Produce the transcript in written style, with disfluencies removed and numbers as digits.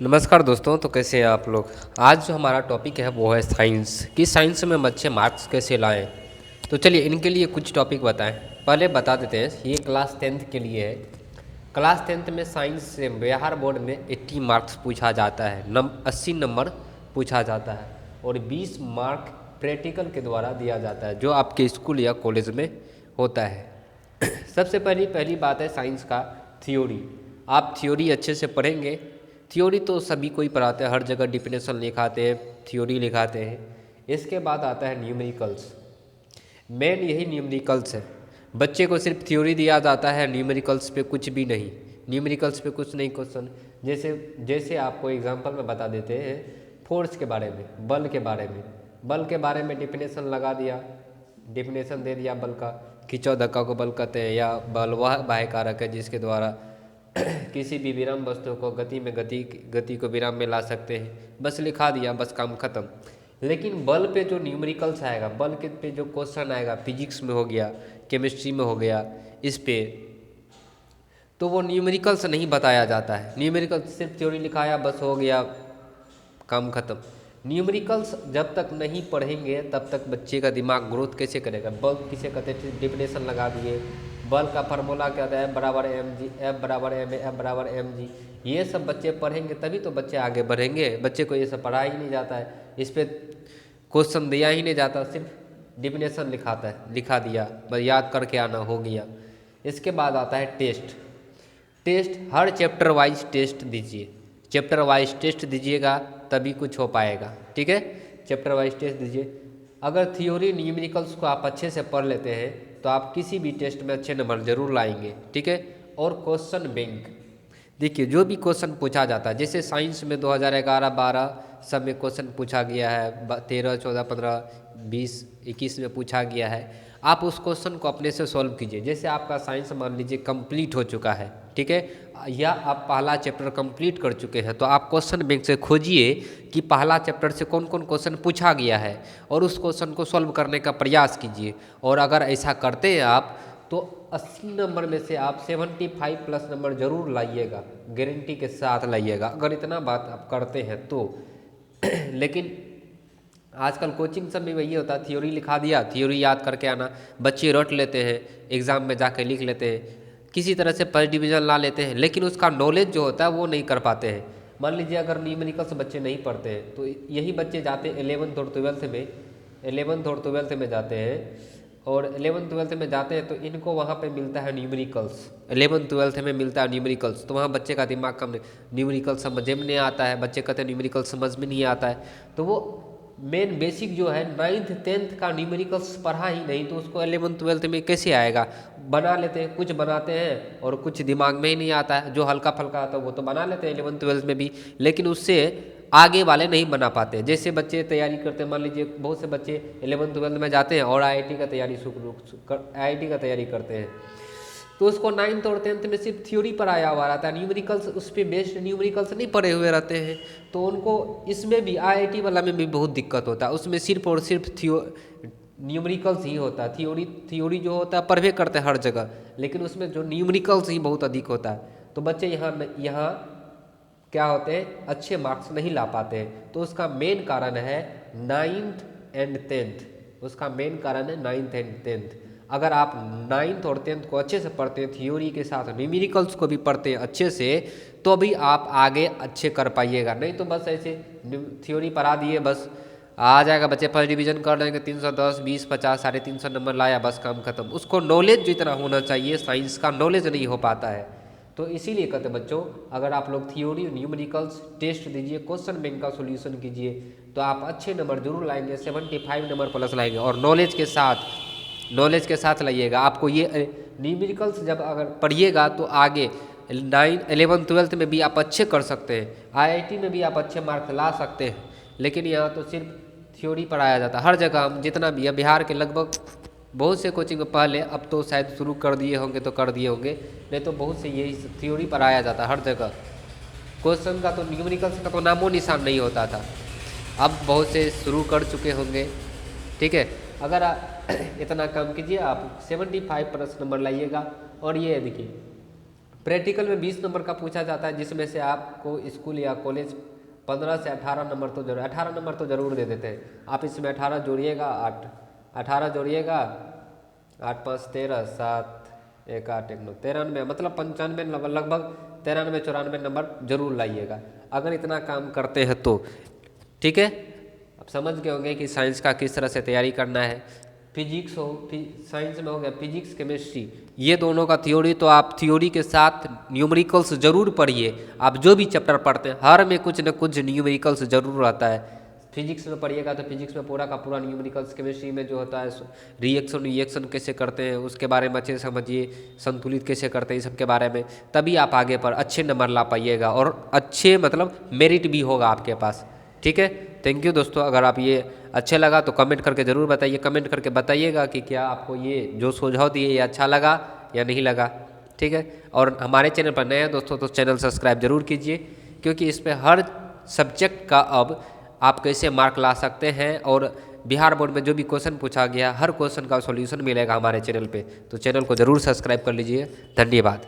नमस्कार दोस्तों। तो कैसे हैं आप लोग। आज जो हमारा टॉपिक है वो है साइंस कि साइंस में अच्छे मार्क्स कैसे लाएं। तो चलिए इनके लिए कुछ टॉपिक बताएं। पहले बता देते हैं, ये क्लास 10th के लिए है। क्लास 10th में साइंस से बिहार बोर्ड में 80 मार्क्स पूछा जाता है, 80 नंबर पूछा जाता है और 20 मार्क प्रैक्टिकल के द्वारा दिया जाता है जो आपके स्कूल या कॉलेज में होता है। सबसे पहली बात है साइंस का थ्योरी। आप थ्योरी अच्छे से पढ़ेंगे। थ्योरी तो सभी कोई पढ़ाते हैं, हर जगह डिफिनेशन लिखाते हैं, थ्योरी लिखाते हैं। इसके बाद आता है न्यूमेरिकल्स। मेन यही न्यूमेरिकल्स है। बच्चे को सिर्फ थ्योरी दिया जाता है, न्यूमेरिकल्स पे कुछ भी नहीं। न्यूमेरिकल्स पे कुछ नहीं क्वेश्चन। जैसे जैसे आपको एग्जांपल में बता देते हैं, फोर्स के बारे में, बल के बारे में डिफिनेशन लगा दिया, डिफिनेशन दे दिया बल का। खिंचाव धक्का को बल कहते हैं, या बल वह बाह्य कारक है जिसके द्वारा किसी भी विराम वस्तु को गति को विराम में ला सकते हैं। बस लिखा दिया, बस काम खत्म। लेकिन बल पे जो न्यूमेरिकल्स आएगा, बल के पे जो क्वेश्चन आएगा, फिजिक्स में हो गया, केमिस्ट्री में हो गया, इस पे तो वो न्यूमेरिकल्स नहीं बताया जाता है। न्यूमेरिकल्स सिर्फ थ्योरी लिखाया, बस हो गया, काम खत्म। न्यूमेरिकल्स जब तक नहीं पढ़ेंगे तब तक बच्चे का दिमाग ग्रोथ कैसे करेगा। बल किसे कहते हैं, डिफिनेशन लगा दिए। बल का फार्मूला क्या होता है, F = mg, F = ma, F = mg। ये सब बच्चे पढ़ेंगे तभी तो बच्चे आगे बढ़ेंगे। बच्चे को ये सब पढ़ा ही नहीं जाता है, इस पर क्वेश्चन दिया ही नहीं जाता, सिर्फ डिफिनेशन लिखा दिया, बस याद करके आना, हो गया। इसके बाद आता है टेस्ट। टेस्ट हर चैप्टर वाइज टेस्ट दीजिए। चैप्टर वाइज टेस्ट दीजिएगा तभी कुछ हो पाएगा, ठीक है। चैप्टर वाइज टेस्ट दीजिए। अगर थ्योरी न्यूमेरिकल्स को आप अच्छे से पढ़ लेते हैं तो आप किसी भी टेस्ट में अच्छे नंबर जरूर लाएंगे, ठीक है। और क्वेश्चन बैंक, देखिए जो भी क्वेश्चन पूछा जाता है, जैसे साइंस में 2011-12 सब में क्वेश्चन पूछा गया है, 13, 14, 15, 20, 21 में पूछा गया है। आप उस क्वेश्चन को अपने से सॉल्व कीजिए। जैसे आपका साइंस मान लीजिए कंप्लीट हो चुका है, ठीक है, या आप पहला चैप्टर कंप्लीट कर चुके हैं, तो आप क्वेश्चन बैंक से खोजिए कि पहला चैप्टर से कौन कौन क्वेश्चन पूछा गया है और उस क्वेश्चन को सॉल्व करने का प्रयास कीजिए। और अगर ऐसा करते हैं आप तो 80 नंबर में से आप 75+ नंबर जरूर लाइएगा, गारंटी के साथ लाइएगा, अगर इतना बात आप करते हैं तो। लेकिन आजकल कोचिंग सब में वही होता है, थ्योरी लिखा दिया, थ्योरी याद करके आना। बच्चे रट लेते हैं, एग्ज़ाम में जाके लिख लेते हैं, किसी तरह से फर्स्ट डिवीज़न ला लेते हैं, लेकिन उसका नॉलेज जो होता है वो नहीं कर पाते हैं। मान लीजिए अगर न्यूमेरिकल्स बच्चे नहीं पढ़ते हैं तो यही बच्चे जाते हैं 11th और 12th में जाते हैं, और 11th 12th में जाते हैं तो इनको वहाँ पे मिलता है न्यूमेरिकल्स। 11th 12th में मिलता है न्यूमेरिकल्स, तो वहाँ बच्चे का दिमाग कम, न्यूमेरिकल समझ में नहीं आता है। बच्चे कहते हैं न्यूमेरिकल समझ में नहीं आता है, तो वो मेन बेसिक जो है 9th 10th का न्यूमेरिकल्स पढ़ा ही नहीं, तो उसको 11th 12th में कैसे आएगा। बना लेते हैं, कुछ बनाते हैं और कुछ दिमाग में ही नहीं आता है। जो हल्का फल्का आता है वो तो बना लेते हैं 11th 12th में भी, लेकिन उससे आगे वाले नहीं बना पाते। जैसे बच्चे तैयारी करते हैं, मान लीजिए बहुत से बच्चे 11th 12th में जाते हैं और आईआईटी का तैयारी करते हैं, तो उसको 9th और 10th में सिर्फ थ्योरी पर आया हुआ रहता है, न्यूमेरिकल्स उस पर बेस्ड न्यूमेरिकल्स नहीं पढ़े हुए रहते हैं। तो उनको इसमें भी आईआईटी वाला में भी बहुत दिक्कत होता है। उसमें सिर्फ और सिर्फ न्यूमेरिकल्स ही होता है। थ्योरी जो होता है पढ़वे करते हैं हर जगह, लेकिन उसमें जो न्यूमेरिकल्स ही बहुत अधिक होता है, तो बच्चे यहाँ क्या होते हैं, अच्छे मार्क्स नहीं ला पाते हैं। तो उसका मेन कारण है 9th एंड 10th। उसका मेन कारण है 9th एंड 10th। अगर आप 9th और 10th को अच्छे से पढ़ते हैं, थ्योरी के साथ न्यूमेरिकल्स को भी पढ़ते हैं अच्छे से, तो भी आप आगे अच्छे कर पाइएगा। नहीं तो बस ऐसे थ्योरी पढ़ा दिए, बस आ जाएगा, बच्चे फर्स्ट डिवीजन कर लेंगे, 310, 20, 50, 350 नंबर लाया, बस काम खत्म। उसको नॉलेज जितना होना चाहिए साइंस का नॉलेज नहीं हो पाता है। तो इसीलिए कहते बच्चों, अगर आप लोग थ्योरी न्यूमेरिकल्स टेस्ट दीजिए, क्वेश्चन बैंक का सॉल्यूशन कीजिए, तो आप अच्छे नंबर जरूर लाएंगे, 75 नंबर प्लस लाएंगे। और नॉलेज के साथ लाइएगा। आपको ये न्यूमेरिकल्स जब अगर पढ़िएगा तो आगे 9, 11, 12th में भी आप अच्छे कर सकते हैं, आईआईटी में भी आप अच्छे मार्क्स ला सकते हैं। लेकिन यहाँ तो सिर्फ थ्योरी पढ़ाया जाता है हर जगह। हम जितना भी है बिहार के लगभग बहुत से कोचिंग में पहले, अब तो शायद शुरू कर दिए होंगे, नहीं तो बहुत से यही थ्योरी पढ़ाया जाता है हर जगह। क्वेश्चन का तो न्यूमेरिकल्स का तो नामो निशान नहीं होता था, अब बहुत से शुरू कर चुके होंगे, ठीक है। अगर इतना काम कीजिए, आप 75+ नंबर लाइएगा। और ये देखिए प्रैक्टिकल में 20 नंबर का पूछा जाता है, जिसमें से आपको स्कूल या कॉलेज 15 से 18 नंबर तो जरूर 18 नंबर तो ज़रूर दे देते हैं। आप इसमें 18 जोड़िएगा, 18 जोड़िएगा, 8 5 13, 7 1 8 1 9 93, मतलब 95 लगभग 93 94 नंबर जरूर लाइएगा अगर इतना काम करते हैं तो। ठीक है, अब समझ गए होंगे कि साइंस का किस तरह से तैयारी करना है। फिजिक्स हो, साइंस में हो गया फिजिक्स केमिस्ट्री, ये दोनों का थ्योरी, तो आप थ्योरी के साथ न्यूमेरिकल्स जरूर पढ़िए। आप जो भी चैप्टर पढ़ते हैं हर में कुछ न कुछ न्यूमेरिकल्स जरूर रहता है। फिजिक्स में पढ़िएगा तो फिजिक्स में पूरा का पूरा न्यूमेरिकल्स, केमिस्ट्री में जो होता है रिएक्शन कैसे करते हैं उसके बारे में अच्छे से समझिए, संतुलित कैसे करते हैं इस सब के बारे में, तभी आप आगे पर अच्छे नंबर ला पाइएगा और अच्छे मतलब मेरिट भी होगा आपके पास। ठीक है, थैंक यू दोस्तों। अगर आप ये अच्छे लगा तो कमेंट करके ज़रूर बताइए, कमेंट करके बताइएगा कि क्या आपको ये जो सुझाव दिए ये अच्छा लगा या नहीं लगा। ठीक है, और हमारे चैनल पर नए हैं दोस्तों तो चैनल सब्सक्राइब जरूर कीजिए, क्योंकि इस पर हर सब्जेक्ट का अब आप कैसे मार्क ला सकते हैं और बिहार बोर्ड में जो भी क्वेश्चन पूछा गया हर क्वेश्चन का सॉल्यूशन मिलेगा हमारे चैनल पे। तो चैनल को ज़रूर सब्सक्राइब कर लीजिए। धन्यवाद।